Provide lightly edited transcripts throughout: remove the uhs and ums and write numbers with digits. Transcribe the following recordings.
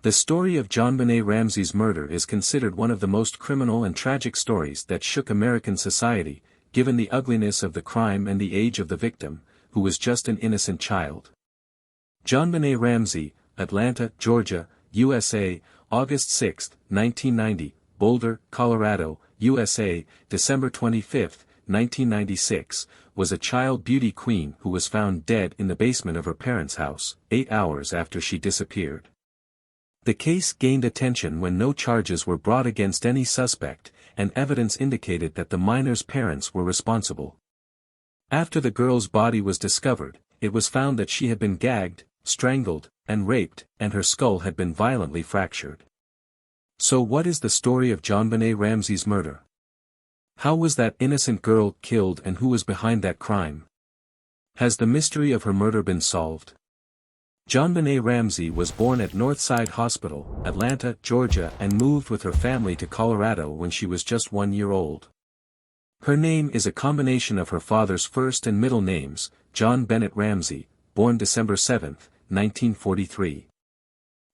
The story of JonBenet Ramsey's murder is considered one of the most criminal and tragic stories that shook American society, given the ugliness of the crime and the age of the victim, who was just an innocent child. JonBenet Ramsey, Atlanta, Georgia, USA, August 6, 1990, Boulder, Colorado, USA, December 25, 1996, was a child beauty queen who was found dead in the basement of her parents' house, 8 hours after she disappeared. The case gained attention when no charges were brought against any suspect, and evidence indicated that the minor's parents were responsible. After the girl's body was discovered, it was found that she had been gagged, strangled, and raped, and her skull had been violently fractured. So what is the story of JonBenet Ramsey's murder? How was that innocent girl killed and who was behind that crime? Has the mystery of her murder been solved? JonBenet Ramsey was born at Northside Hospital, Atlanta, Georgia, and moved with her family to Colorado when she was just 1 year old. Her name is a combination of her father's first and middle names, JonBenet Ramsey, born December 7, 1943.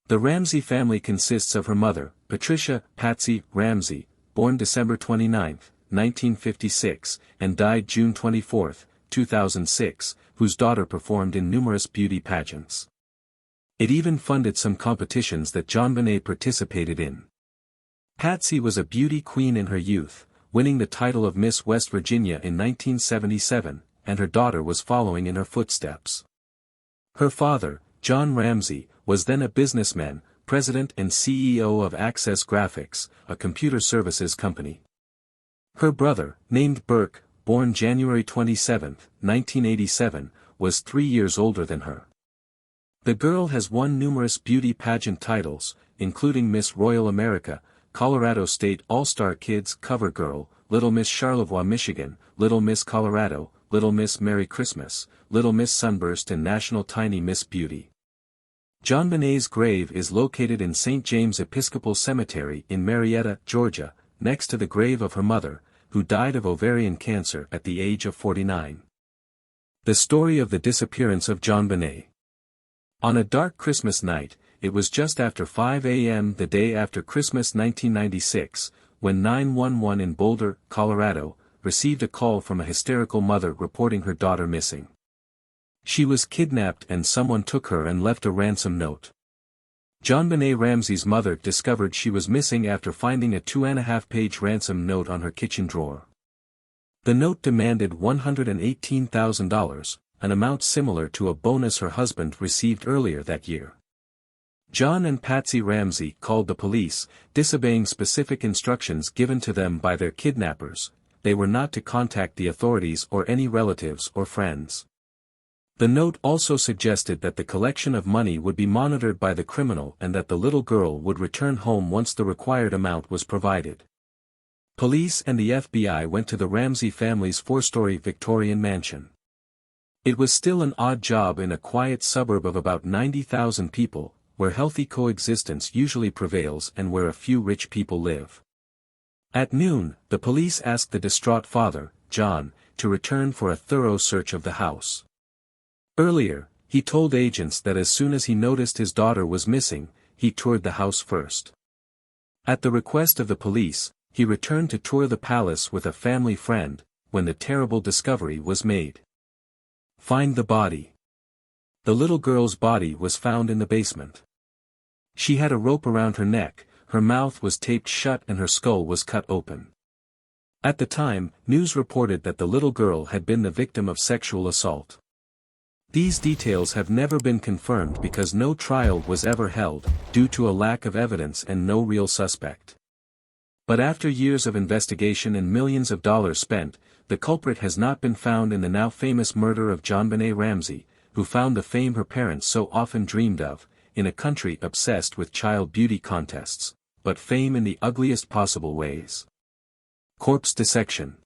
The Ramsey family consists of her mother, Patricia Patsy Ramsey, born December 29, 1956, and died June 24, 2006, whose daughter performed in numerous beauty pageants. It even funded some competitions that JonBenet participated in. Patsy was a beauty queen in her youth, winning the title of Miss West Virginia in 1977, and her daughter was following in her footsteps. Her father, John Ramsey, was then a businessman, president and CEO of Access Graphics, a computer services company. Her brother, named Burke, born January 27, 1987, was 3 years older than her. The girl has won numerous beauty pageant titles, including Miss Royal America, Colorado State All-Star Kids Cover Girl, Little Miss Charlevoix, Michigan, Little Miss Colorado, Little Miss Merry Christmas, Little Miss Sunburst and National Tiny Miss Beauty. JonBenet's grave is located in St. James Episcopal Cemetery in Marietta, Georgia, next to the grave of her mother, who died of ovarian cancer at the age of 49. The story of the disappearance of JonBenet. On a dark Christmas night, it was just after 5 a.m. the day after Christmas 1996, when 911 in Boulder, Colorado, received a call from a hysterical mother reporting her daughter missing. She was kidnapped and someone took her and left a ransom note. JonBenet Ramsey's mother discovered she was missing after finding a 2.5-page ransom note on her kitchen drawer. The note demanded $118,000, an amount similar to a bonus her husband received earlier that year. John and Patsy Ramsey called the police, disobeying specific instructions given to them by their kidnappers. They were not to contact the authorities or any relatives or friends. The note also suggested that the collection of money would be monitored by the criminal and that the little girl would return home once the required amount was provided. Police and the FBI went to the Ramsey family's 4-story Victorian mansion. It was still an odd job in a quiet suburb of about 90,000 people, where healthy coexistence usually prevails and where a few rich people live. At noon, the police asked the distraught father, John, to return for a thorough search of the house. Earlier, he told agents that as soon as he noticed his daughter was missing, he toured the house first. At the request of the police, he returned to tour the palace with a family friend, when the terrible discovery was made. Find the body. The little girl's body was found in the basement. She had a rope around her neck, her mouth was taped shut and her skull was cut open. At the time, news reported that the little girl had been the victim of sexual assault. These details have never been confirmed because no trial was ever held, due to a lack of evidence and no real suspect. But after years of investigation and millions of dollars spent, the culprit has not been found in the now famous murder of JonBenet Ramsey, who found the fame her parents so often dreamed of, in a country obsessed with child beauty contests, but fame in the ugliest possible ways. Corpse dissection.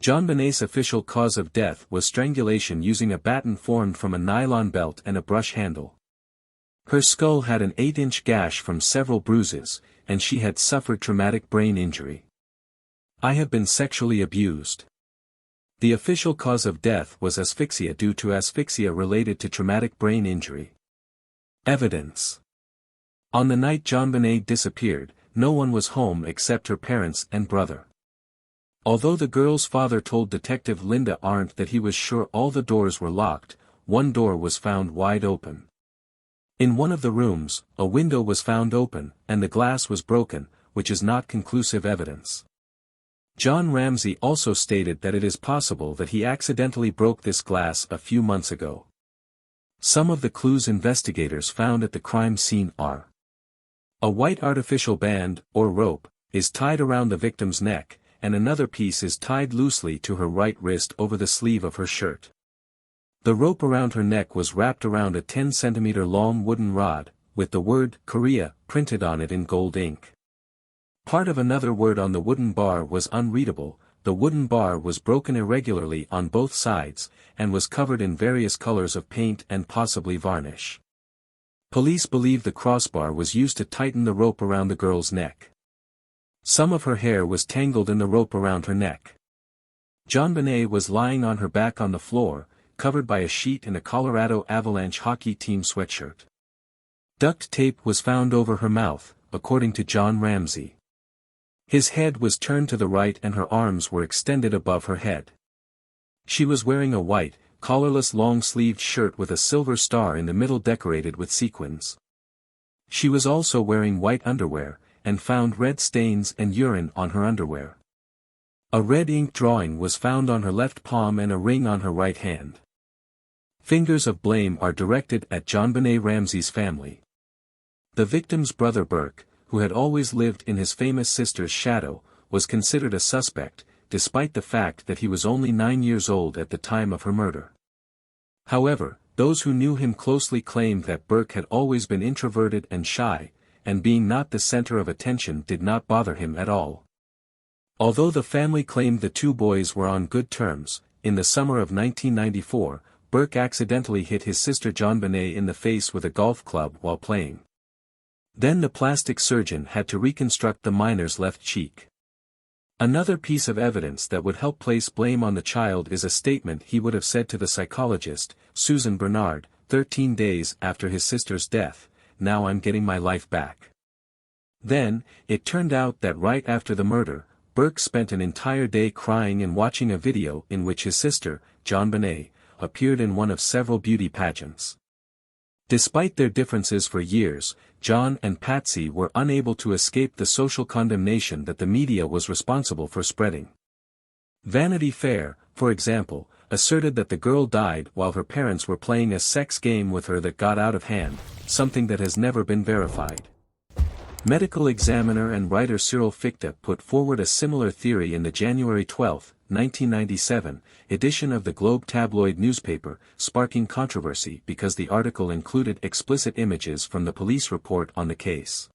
JonBenet's official cause of death was strangulation using a batten formed from a nylon belt and a brush handle. Her skull had an 8-inch gash from several bruises, and she had suffered traumatic brain injury. I have been sexually abused. The official cause of death was asphyxia due to asphyxia related to traumatic brain injury. Evidence. On the night JonBenet disappeared, no one was home except her parents and brother. Although the girl's father told Detective Linda Arndt that he was sure all the doors were locked, one door was found wide open. In one of the rooms, a window was found open, and the glass was broken, which is not conclusive evidence. John Ramsey also stated that it is possible that he accidentally broke this glass a few months ago. Some of the clues investigators found at the crime scene are: a white artificial band, or rope, is tied around the victim's neck, and another piece is tied loosely to her right wrist over the sleeve of her shirt. The rope around her neck was wrapped around a 10-centimeter long wooden rod, with the word Korea printed on it in gold ink. Part of another word on the wooden bar was unreadable. The wooden bar was broken irregularly on both sides, and was covered in various colors of paint and possibly varnish. Police believe the crossbar was used to tighten the rope around the girl's neck. Some of her hair was tangled in the rope around her neck. JonBenet was lying on her back on the floor, covered by a sheet and a Colorado Avalanche hockey team sweatshirt. Duct tape was found over her mouth, according to John Ramsey. His head was turned to the right and her arms were extended above her head. She was wearing a white, collarless long-sleeved shirt with a silver star in the middle decorated with sequins. She was also wearing white underwear, and found red stains and urine on her underwear. A red ink drawing was found on her left palm and a ring on her right hand. Fingers of blame are directed at JonBenet Ramsey's family. The victim's brother Burke, who had always lived in his famous sister's shadow, was considered a suspect, despite the fact that he was only 9 years old at the time of her murder. However, those who knew him closely claimed that Burke had always been introverted and shy, and being not the center of attention did not bother him at all. Although the family claimed the two boys were on good terms, in the summer of 1994, Burke accidentally hit his sister JonBenet in the face with a golf club while playing. Then the plastic surgeon had to reconstruct the minor's left cheek. Another piece of evidence that would help place blame on the child is a statement he would have said to the psychologist, Susan Bernard, 13 days after his sister's death, "Now I'm getting my life back." Then, it turned out that right after the murder, Burke spent an entire day crying and watching a video in which his sister, JonBenet, appeared in one of several beauty pageants. Despite their differences for years, John and Patsy were unable to escape the social condemnation that the media was responsible for spreading. Vanity Fair, for example, asserted that the girl died while her parents were playing a sex game with her that got out of hand, something that has never been verified. Medical examiner and writer Cyril Fichte put forward a similar theory in the January 12, 1997, edition of the Globe tabloid newspaper, sparking controversy because the article included explicit images from the police report on the case.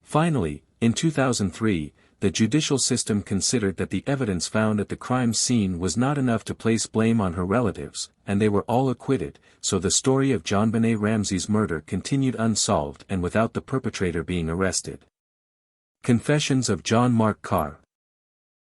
Finally, in 2003, the judicial system considered that the evidence found at the crime scene was not enough to place blame on her relatives, and they were all acquitted, so the story of JonBenet Ramsey's murder continued unsolved and without the perpetrator being arrested. Confessions of John Mark Carr.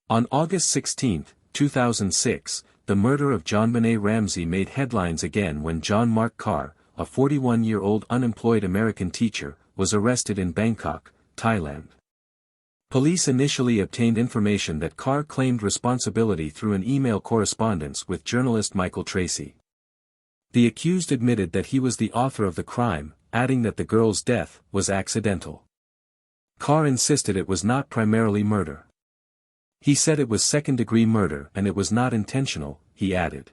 On August 16, 2006, the murder of JonBenet Ramsey made headlines again when John Mark Carr, a 41-year-old unemployed American teacher, was arrested in Bangkok, Thailand. Police initially obtained information that Carr claimed responsibility through an email correspondence with journalist Michael Tracy. The accused admitted that he was the author of the crime, adding that the girl's death was accidental. Carr insisted it was not primarily murder. He said it was second-degree murder and it was not intentional, he added.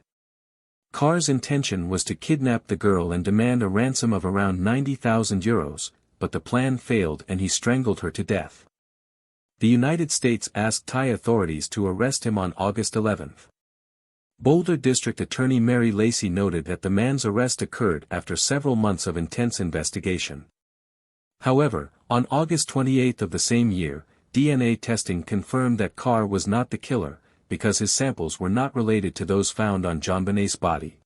Carr's intention was to kidnap the girl and demand a ransom of around €90,000, but the plan failed and he strangled her to death. The United States asked Thai authorities to arrest him on August 11. Boulder District Attorney Mary Lacey noted that the man's arrest occurred after several months of intense investigation. However, on August 28 of the same year, DNA testing confirmed that Carr was not the killer, because his samples were not related to those found on JonBenet's body.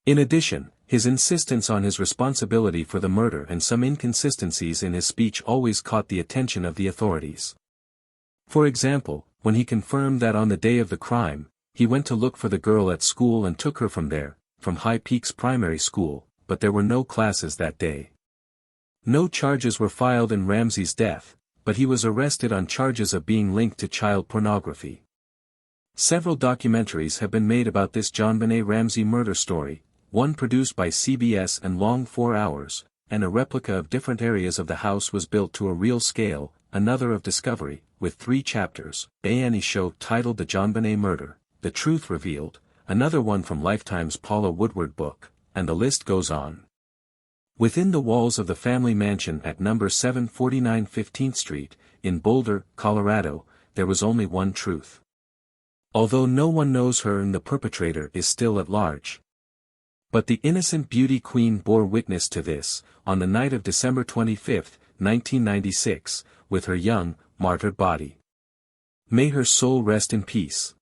In addition, his insistence on his responsibility for the murder and some inconsistencies in his speech always caught the attention of the authorities. For example, when he confirmed that on the day of the crime, he went to look for the girl at school and took her from there, from High Peaks Primary School, but there were no classes that day. No charges were filed in Ramsey's death, but he was arrested on charges of being linked to child pornography. Several documentaries have been made about this JonBenet Ramsey murder story, one produced by CBS and long 4 hours, and a replica of different areas of the house was built to a real scale, another of Discovery, with 3 chapters, A&E show titled The JonBenet Murder, The Truth Revealed, another one from Lifetime's Paula Woodward book, and the list goes on. Within the walls of the family mansion at number 749 15th Street, in Boulder, Colorado, there was only one truth. Although no one knows her and the perpetrator is still at large. But the innocent beauty queen bore witness to this, on the night of December 25, 1996, with her young, martyred body. May her soul rest in peace.